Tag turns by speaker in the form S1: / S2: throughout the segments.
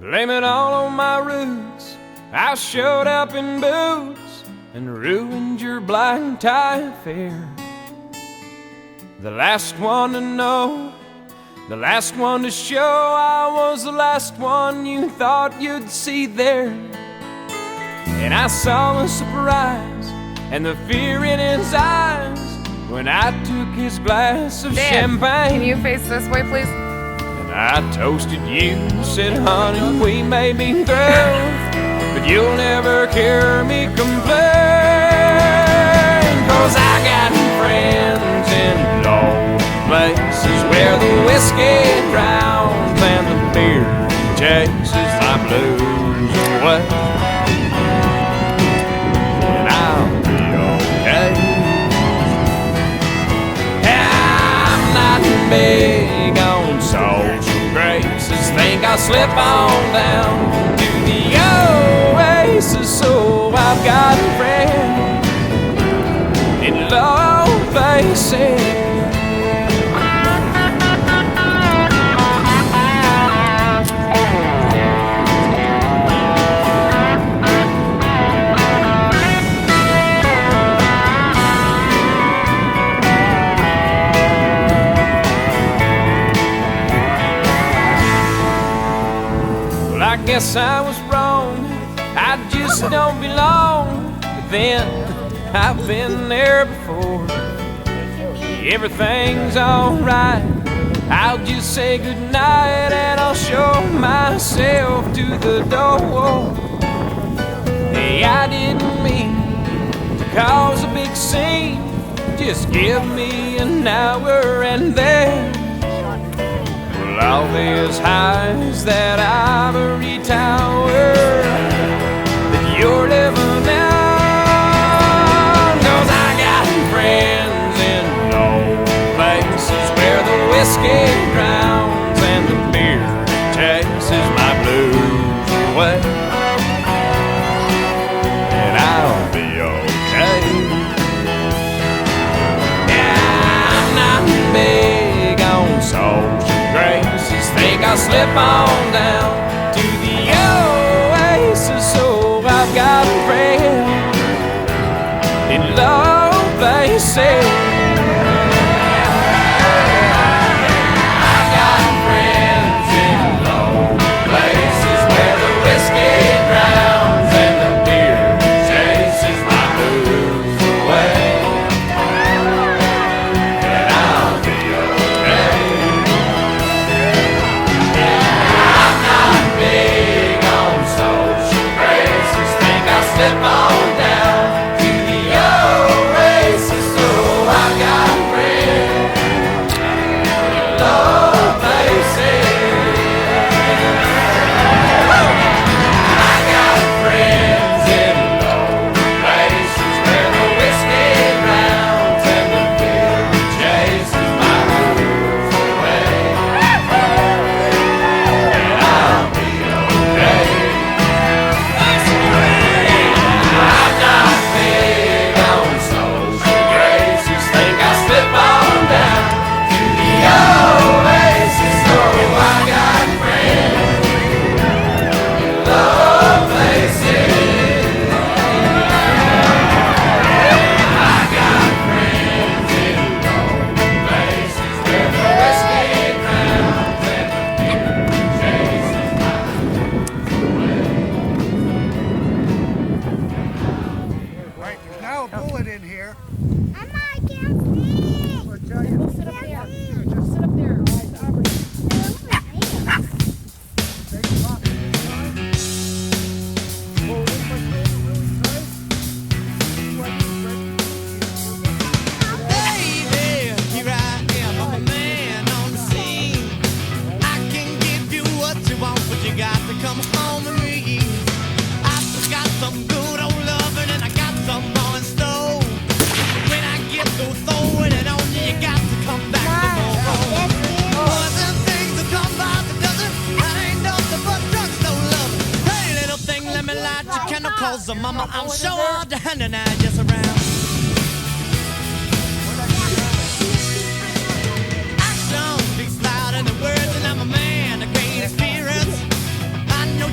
S1: Blame it all on my roots. I showed up in boots and ruined your black tie affair. The last one to know, the last one to show, I was the last one you thought you'd see there. And I saw the surprise and the fear in his eyes when I took his glass of champagne.
S2: Can you face this way, please?
S1: And I toasted you, said, honey, we may be through, but you'll never hear me complain. 'Cause I got friends in low places where the whiskey drowns and the beer chases my blues away. And I'll be okay. I'm not big on social graces. Think I'll slip on down to the oasis. So I've got a friend in low places. I guess I was wrong, I just don't belong. But then, I've been there before. Everything's alright, I'll just say goodnight and I'll show myself to the door. Hey, I didn't mean to cause a big scene. Just give me an hour and then all these highs, that ivory tower that you're living on. 'Cause I got friends in low places where the whiskey drowns and the beer chases my blues away. And I'll be okay. Yeah, I'm not big on social graces. Think I'll slip on down to the oasis. So I've got a friend in low places. I've got friends in low places where the whiskey drowns and the beer chases my blues away. And I'll be okay. Slip on down to the oasis. So I've got friends in low places. I got friends in low places where the whiskey drowns and the beer chases my blues away. And I'll be okay.
S3: So mama, I'm sure down and I just around. Action speaks louder than words, and I'm a man of great experience. I know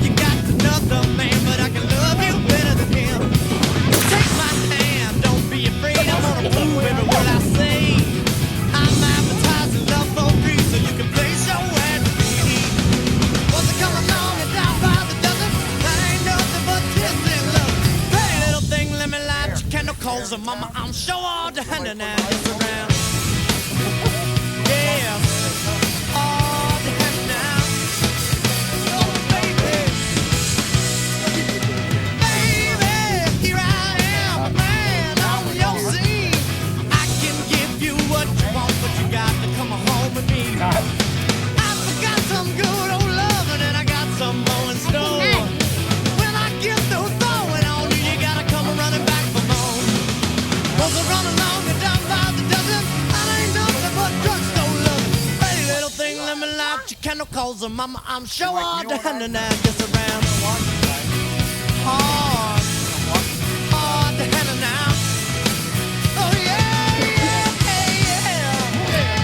S3: calls her mama. I'm sure all the hand and just around. Yeah, all the hand now. Oh, baby. Baby, here I am, a man on your scene. I can give you what you want, but you got to come home with me. I've got some good old loving and I got some more in store. When I get through throwing on you, you gotta come running back for more. Was I running along and down by the dozen? That ain't nothing but drugstore love. Pretty little thing, let me laugh. She candle calls her mama. I'm sure all the hand and I just around. Hard, hard to handle now. Oh yeah, yeah, yeah.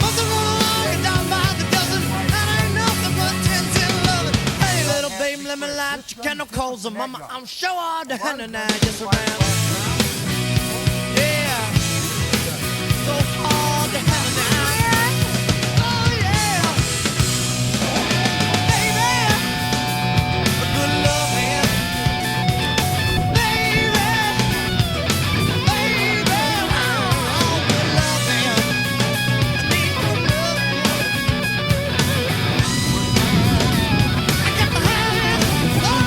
S3: Was I running along and down by the dozen? That ain't nothing but 10 loving. Hey, little baby, let me light your candle calls her mama. I'm sure all the hand and I just around. Yeah, so hard to handle now. Oh yeah, baby, good loving, baby, baby, oh, good loving. I need good loving. I got the hand, oh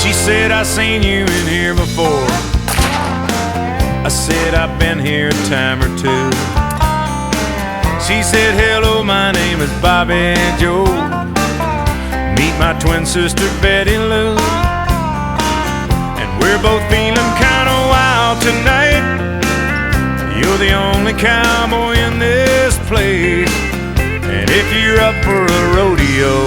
S1: She said, I seen you in here before. I said, I've been here a time or two. She said, hello, my name is Bobby Joe. Meet my twin sister Betty Lou. And we're both feeling kinda wild tonight. You're the only cowboy in this place. And if you're up for a rodeo,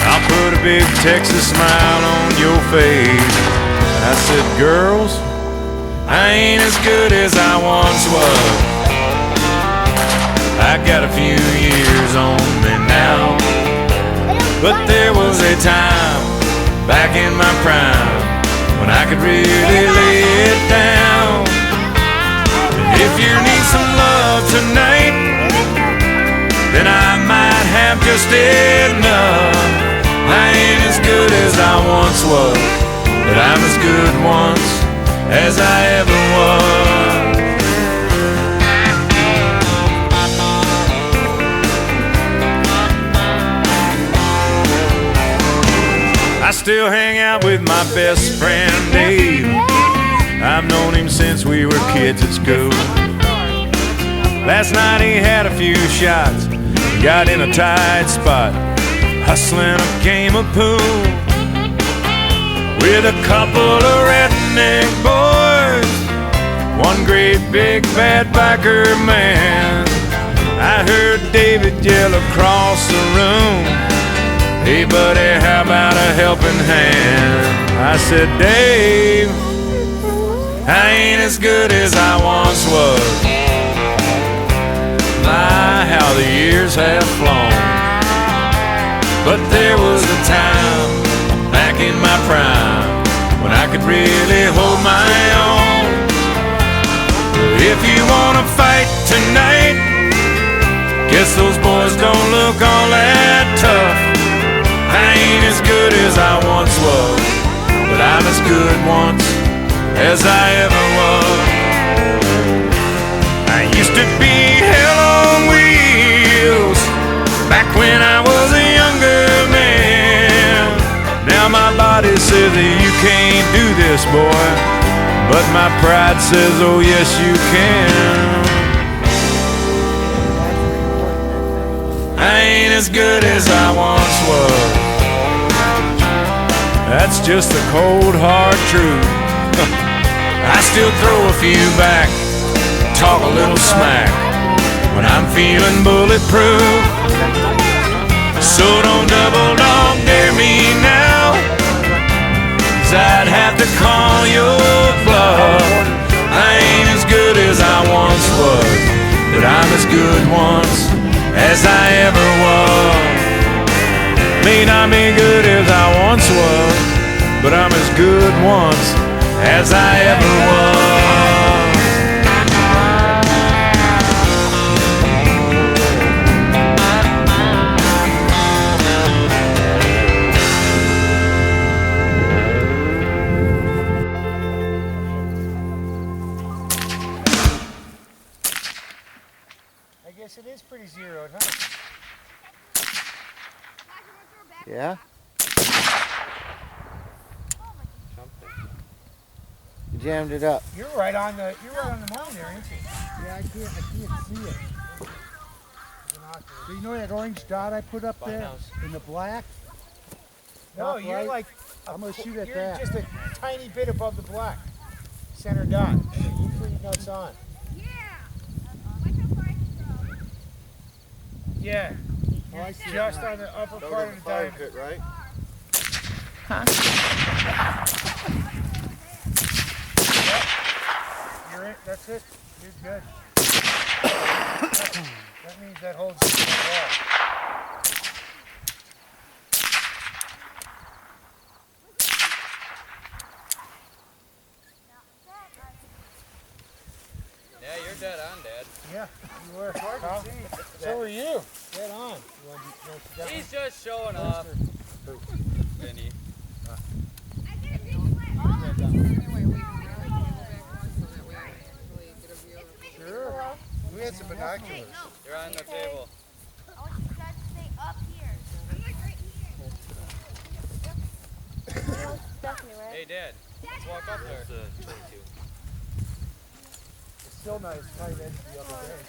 S1: I'll put a big Texas smile on your face. I said, girls, I ain't as good as I once was. I got a few years on me now. But there was a time back in my prime when I could really lay it down. If you need some love tonight, then I might have just enough. I ain't as good as I once was, but I'm as good once as I ever was. I still hang out with my best friend Dave. I've known him since we were kids at school. Last night he had a few shots, got in a tight spot, hustling a game of pool with a couple of redneck boys, one great big bad biker man. I heard David yell across the room, hey buddy, how about a helping hand? I said, Dave, I ain't as good as I once was. My, how the years have flown. But there was a time back in my prime when I could really hold my own. If you wanna fight tonight, guess those boys don't look all that tough. I ain't as good as I once was, but I'm as good once as I ever was. I used to be hell on wheels back when I was a younger man. Now my body says that you can't do this, boy, but my pride says, oh yes you can. I ain't as good as I once was. That's just the cold hard truth. I still throw a few back talk a little smack when I'm feeling bulletproof. So don't double dog dare me now, 'cause I'd have to call your bluff. I ain't as good as I once was, but I'm as good once as I ever was. May not be good as I once was, but I'm as good once as I ever was.
S2: I guess it is pretty zeroed, huh?
S4: Yeah? You jammed it up.
S2: You're right on the money there, ain't you?
S5: Yeah, I can't see it. So you know that orange dot I put up there in the black?
S2: No,
S5: Top
S2: you're
S5: right?
S2: like
S5: I'm gonna shoot at
S2: you're
S5: that.
S2: just a tiny bit above the black center dot. You pretty nuts on. Yeah,
S5: Oh, I see it
S2: just
S5: now.
S2: on the upper part of the diamond.
S4: pit, right?
S2: You're in. That's it. You're good. That means that holds the wall.
S6: Yeah, you're dead on, Dad.
S2: Yeah, you were. Carl. So were you. Dead on. You want to sit down?
S6: He's just showing off, Vinny.
S2: Sure. We had some binoculars.
S6: You're on the table.
S7: I want you guys to stay up here. I'm like right here. Stephanie, right?
S6: Hey, Dad, let's walk up there.
S2: It's still not as tight as the other day.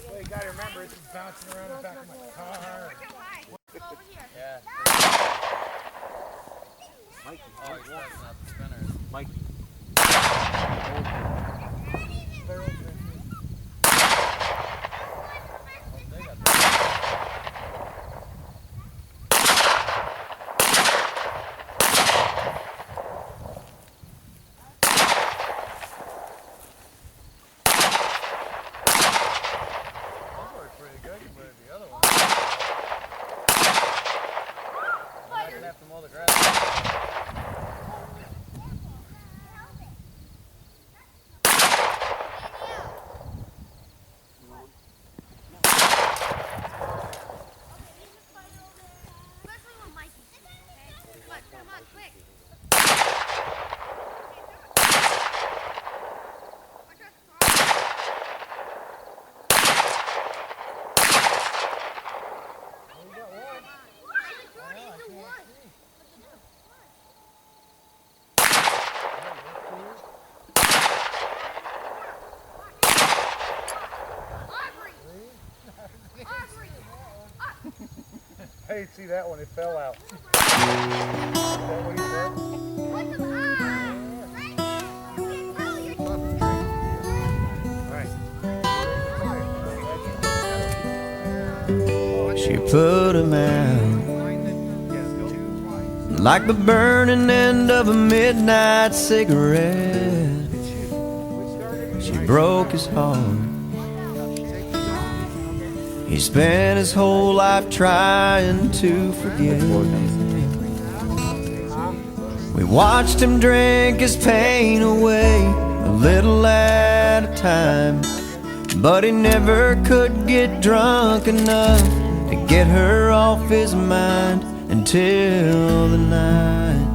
S2: Well, you gotta remember, it's bouncing around the back of my car.
S7: Over here.
S6: Yeah.
S4: Mikey.
S6: Oh, he's passing out the spinners.
S4: Mikey.
S2: Pretty good compared to the other one.
S6: You're not gonna have to mow the grass.
S7: Especially when Mikey's here, okay? Come on, quick.
S2: I didn't see that one, it fell out. Is that what he said?
S1: She put him out like the burning end of a midnight cigarette. She broke his heart. He spent his whole life trying to forget. We watched him drink his pain away, a little at a time. But he never could get drunk enough to get her off his mind until the night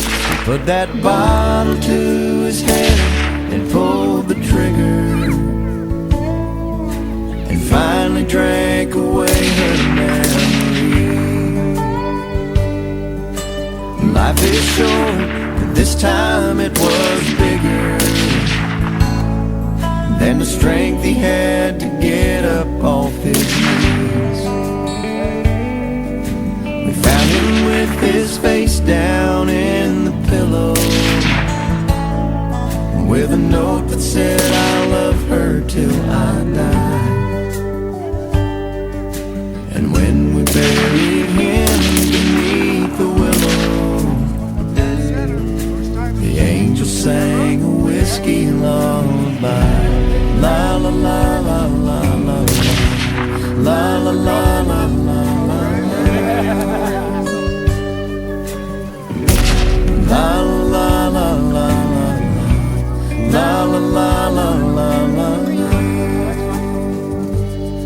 S1: he put that bottle to his head and pulled the trigger, and finally drank away her memory. Life is short, but this time it was bigger than the strength he had to get up off his knees. We found him with his face down in the pillow, with
S3: with a note that said I love her till I die. And when we buried him beneath the willow, the angel sang a whiskey lullaby. La la la la la la la la la la la. La la la la la la la la la la.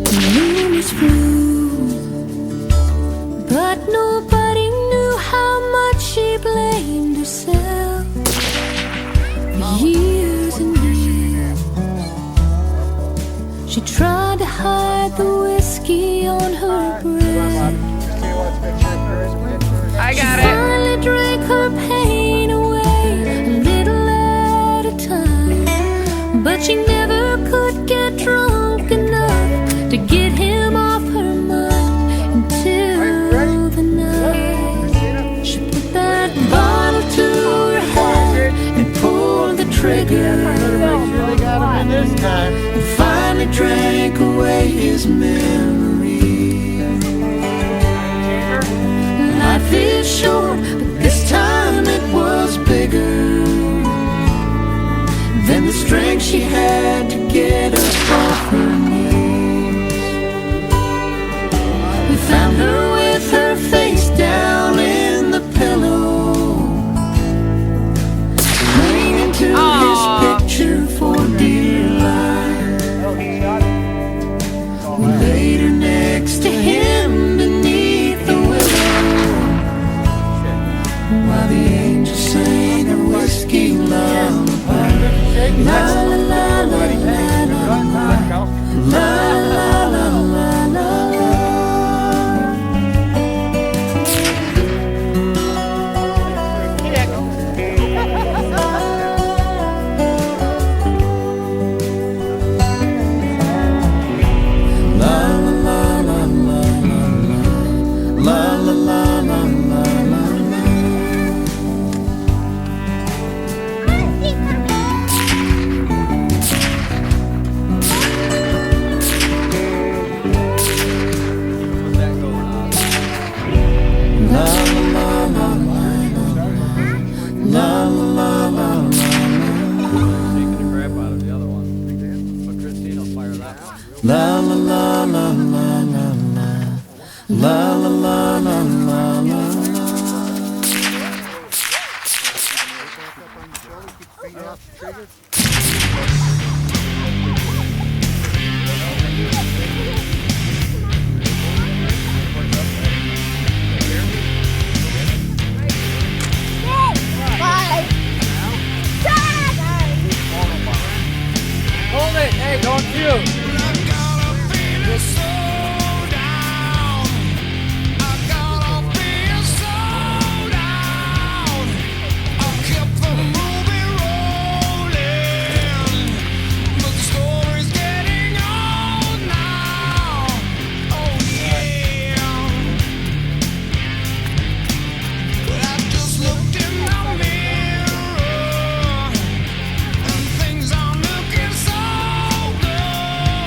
S8: The moon is blue, but nobody knew how much she blamed herself for years and years. She tried to hide the whiskey on her breath.
S6: I got
S8: She finally drank her pain away a little at a time, but she never could get drunk enough to get him off her mind until the night she put that bottle to her head and pulled the trigger,
S4: They got him in this time.
S3: and finally drank away his memory. Life is short, but this time it was bigger than the strength she had to get up off her knees. We found her with her face down in the pillow, clinging to his picture for dear life. We laid her next to him beneath the willow, while the angel sang a whiskey lullaby. La la la la la la la la la la. La la la la la la la la la la la la la.
S2: Hold it. Hey, don't shoot.
S3: Things aren't looking so good.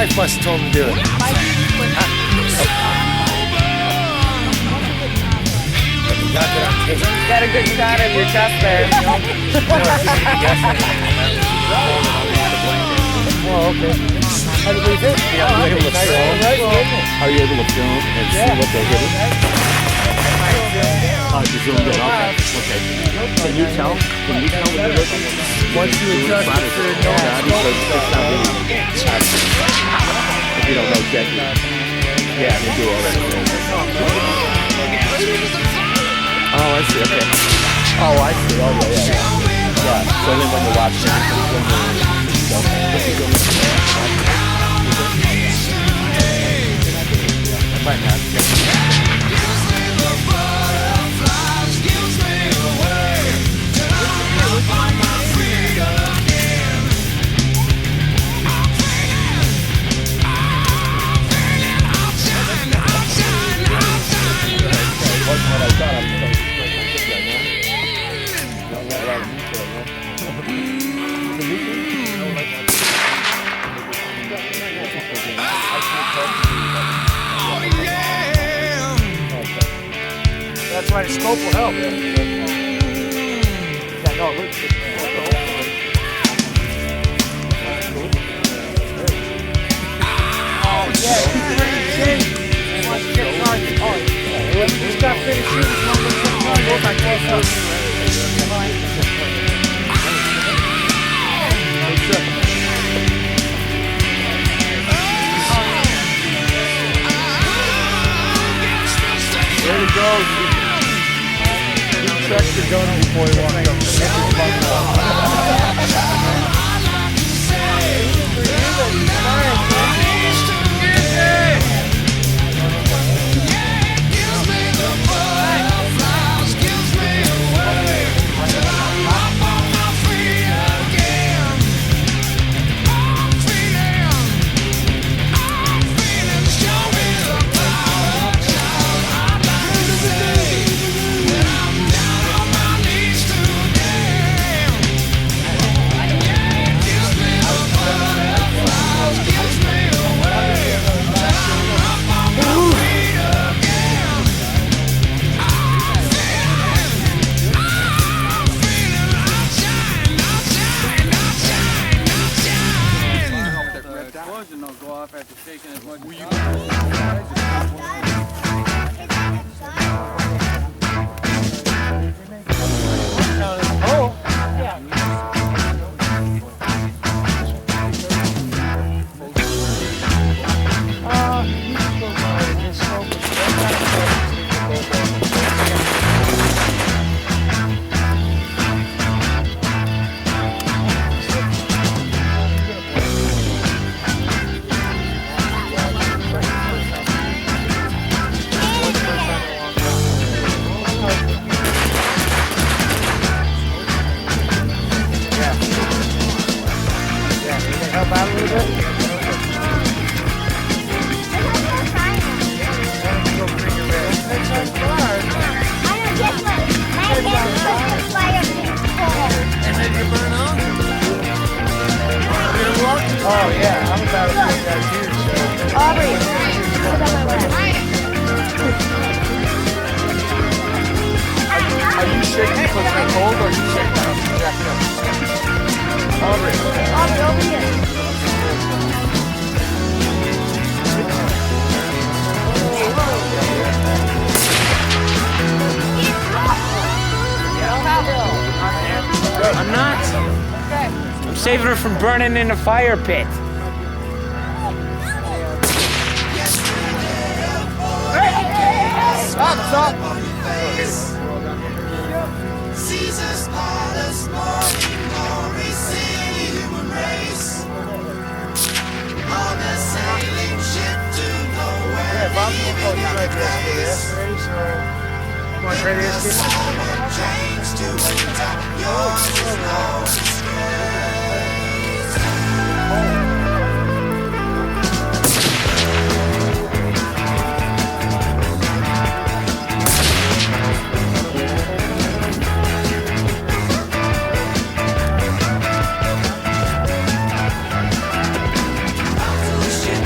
S4: wife must have told him to do it.
S9: Got a good shot of your chest there.
S4: Oh, okay. How did we hit? Are you able to film and see what they hit? You zoomed in, okay. Can you tell when you're looking? Once you adjust it to no it's not really. If you don't know exactly. Yeah, they do already. Oh, I see, okay. Oh, I see. Oh, yeah. Yeah, so then when you're watching it, might not.
S2: That's why the scope will help. Yeah, no, look. Oh, yeah, he's ready to change. He wants to get target. Oh, yeah. He just got finished shooting. He's going to get target. Oh, my God. There he goes. He checked the gun before he walked up. Oh yeah, I'm about to put that here.
S7: Aubrey, put it on my lap.
S2: Are you shaking because you're cold or are you shaking because you're jacked up? Aubrey.
S7: Aubrey, over here.
S9: I'm not. I'm saving her from burning in a fire pit.
S2: Stop!
S3: Caesar's palace, morning glory, silly human race. On a sailing ship to nowhere.
S2: Yeah, Bob, you tried yesterday, so you want to try this?
S3: Change to yours is no disgrace. Ship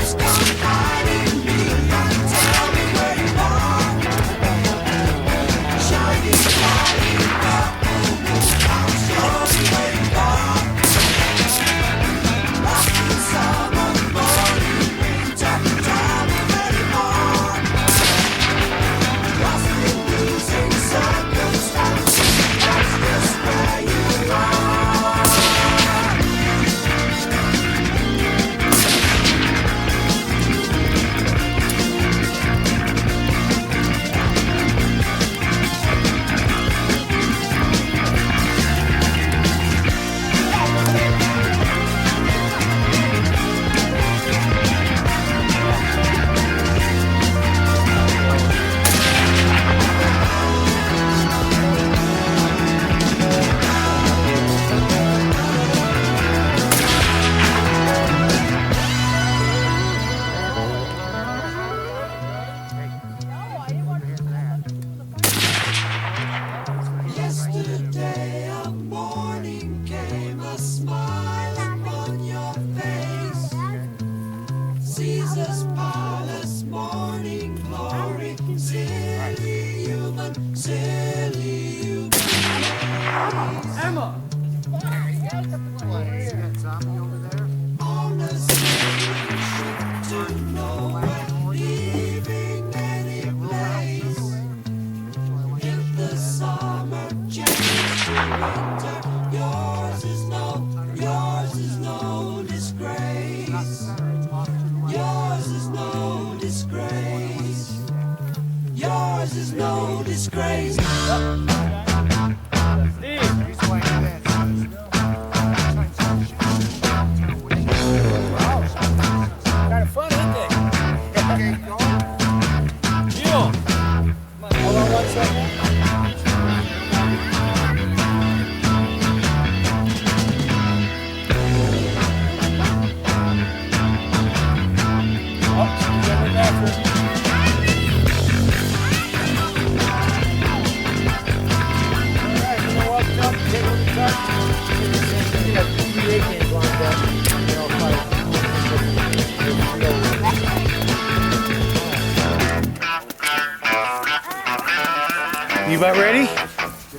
S2: about ready?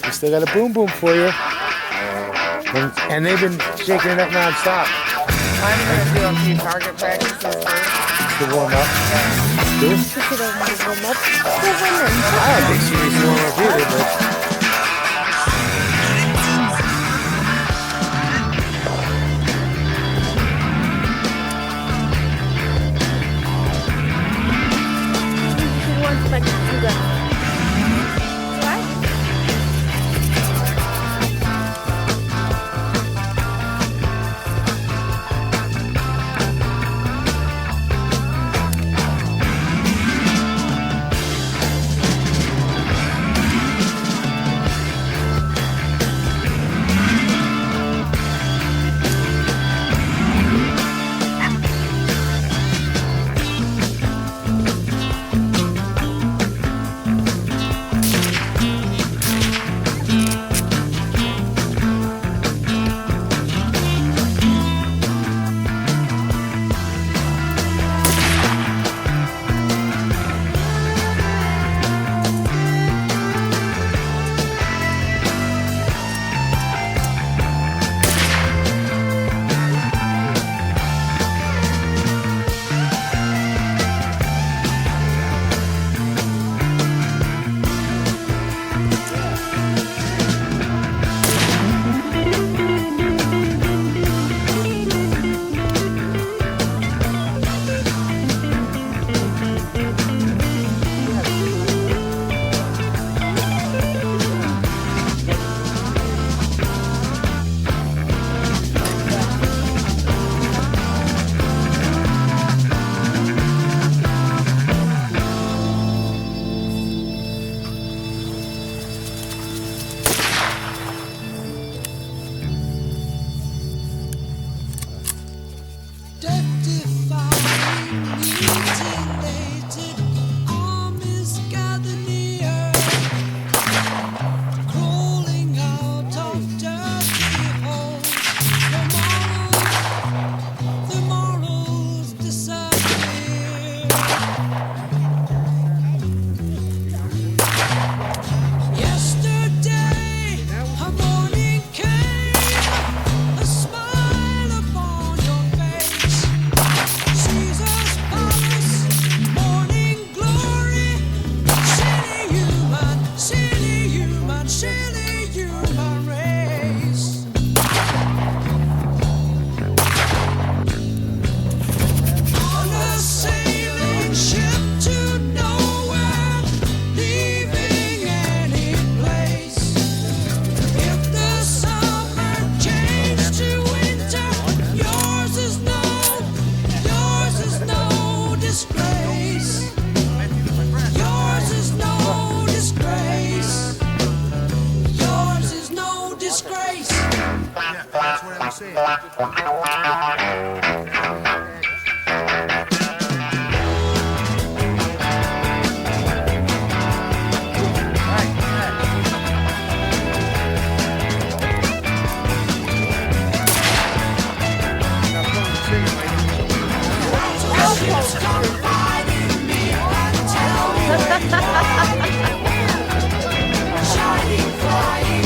S2: We still got a boom boom for you. And they've been shaking it up non-stop.
S10: I'm gonna do a few target practices first.
S2: To warm up. Cool. I don't think she needs to warm up either, but...
S3: Shining, crying,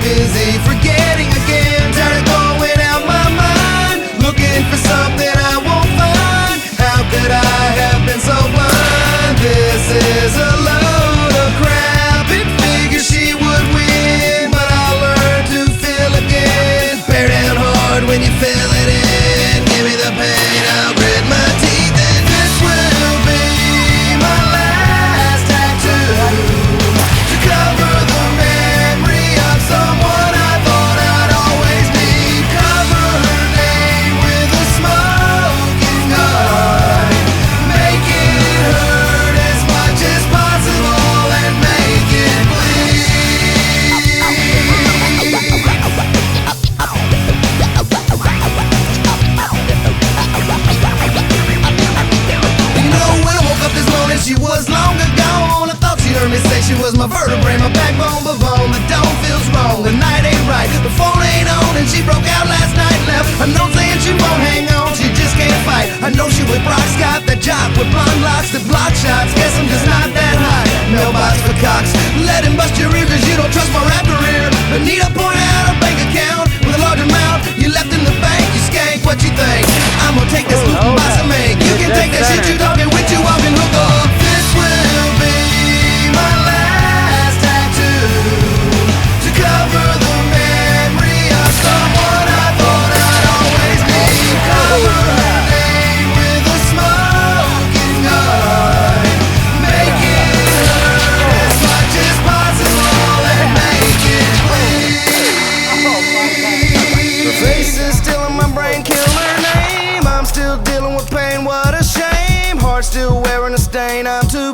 S3: busy forgetting again. Tired of going out my mind, looking for something I won't find. How could I have been so blind? This is a load of crap. It figures she would win, but I'll learn to feel again. Bear down hard when you feel it in. Give me the pain, I'll grit my teeth, and this will be my last tattoo to cover the memory of someone I thought I'd always need. Cover her name with a smoking gun. Make it hurt as much as possible and make it bleed. You know, when I woke up this morning, she was long gone. I thought she heard me say she was my vertebrae, my backbone, but bone. The dawn feels wrong, the night ain't right, the phone ain't on, and she broke out last night. Left a note saying she won't hang on, she just can't fight. I know she with Brock's got that jock with blonde locks that block shots. Guess I'm just not that high. Mailbox for cocks. Let him bust your ear 'cause you don't trust my rap career. Anita pointed out a bank account with a large amount you left in the bank. You skank, what you think? I'm gonna take this loot and buy some ink. You can take that shit you talking with you walking hook up. This will be my last tattoo to cover the memory of someone I thought I'd always need. Cover her name with a smoking gun. Make it hurt as much as possible and make it bleed. Her face is still in my brain, kill her name. I'm still dealing with pain, what a shame. Heart still wearing a stain, I'm too